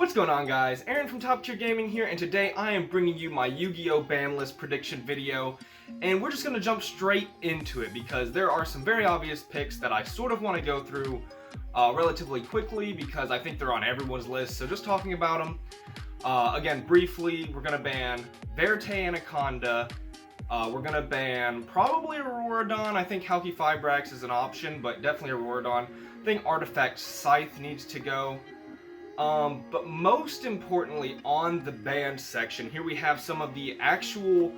What's going on, guys? Aaron from Top Tier Gaming here, and today I am bringing you my Yu-Gi-Oh! Ban list prediction video, and we're just going to jump straight into it because there are some very obvious picks that I sort of want to go through relatively quickly because I think they're on everyone's list, so just talking about them. Again, briefly, we're going to ban Verte Anaconda, we're going to ban probably Auroradon. I think Halki Fibrax is an option, but definitely Auroradon. I think Artifact Scythe needs to go. But most importantly, on the banned section, here we have some of the actual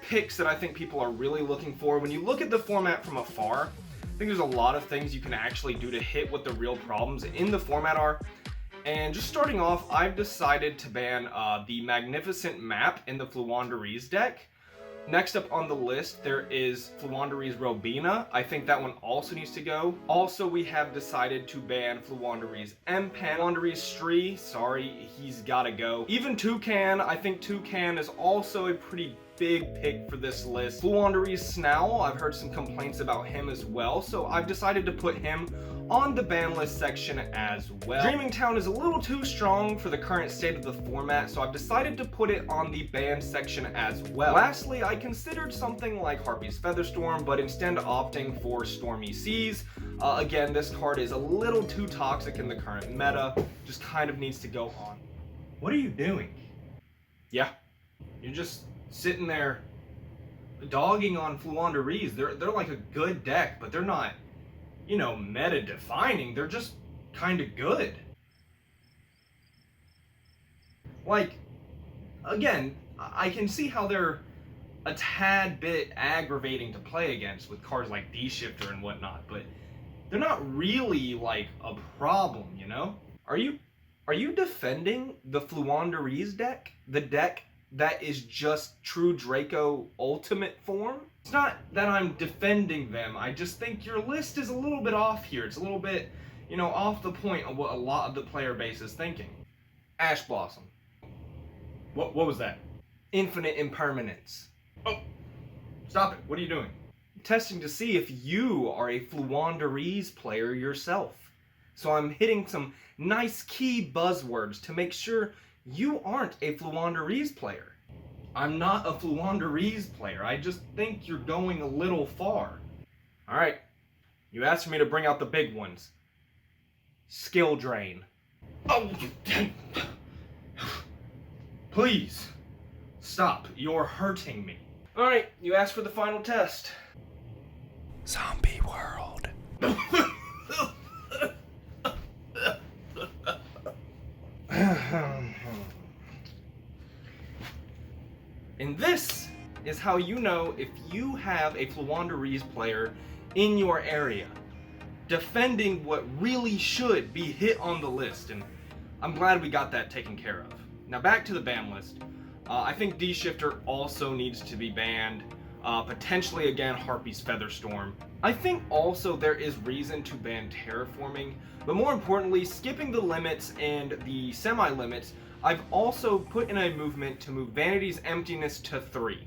picks that I think people are really looking for. When you look at the format from afar, I think there's a lot of things you can actually do to hit what the real problems in the format are. And just starting off, I've decided to ban the Magnificent Map in the Floowandereeze deck. Next up on the list, there is Floowandereeze Robina. I think that one also needs to go. Also, we have decided to ban Floowandereeze Empan. Floowandereeze Stree, sorry, he's gotta go. Even Toucan, I think Toucan is also a pretty big pick for this list. Floowandereeze Snowl, I've heard some complaints about him as well, so I've decided to put him on the ban list section as well. Dreaming Town is a little too strong for the current state of the format, so I've decided to put it on the banned section as well. Lastly, I considered something like Harpy's Featherstorm, but instead opting for Stormy Seas. Again, this card is a little too toxic in the current meta, just kind of needs to go on. What are you doing? Yeah, you're just sitting there dogging on Floowandereeze. They're like a good deck, but they're not, you know, meta defining. They're just kind of good. Like, again, I can see how they're a tad bit aggravating to play against with cards like D-Shifter and whatnot, but they're not really like a problem, you know? Are you defending the Floowandereeze deck? The deck that is just true Draco ultimate form? It's not that I'm defending them, I just think your list is a little bit off here. It's a little bit, you know, off the point of what a lot of the player base is thinking. Ash Blossom. What was that? Infinite Impermanence. Oh, stop it. What are you doing? Testing to see if you are a Floowandereeze player yourself. So I'm hitting some nice key buzzwords to make sure you aren't a Floowandereeze player. I'm not a Floowandereeze player. I just think you're going a little far. Alright, you asked me to bring out the big ones. Skill Drain. Oh, please, stop. You're hurting me. Alright, you asked for the final test. Zombie World. And this is how you know if you have a Floowandereeze player in your area defending what really should be hit on the list, and I'm glad we got that taken care of. Now back to the ban list. I think D-Shifter also needs to be banned. Potentially again Harpy's Featherstorm. I think also there is reason to ban Terraforming, but more importantly, skipping the limits and the semi-limits, I've also put in a movement to move Vanity's Emptiness to 3.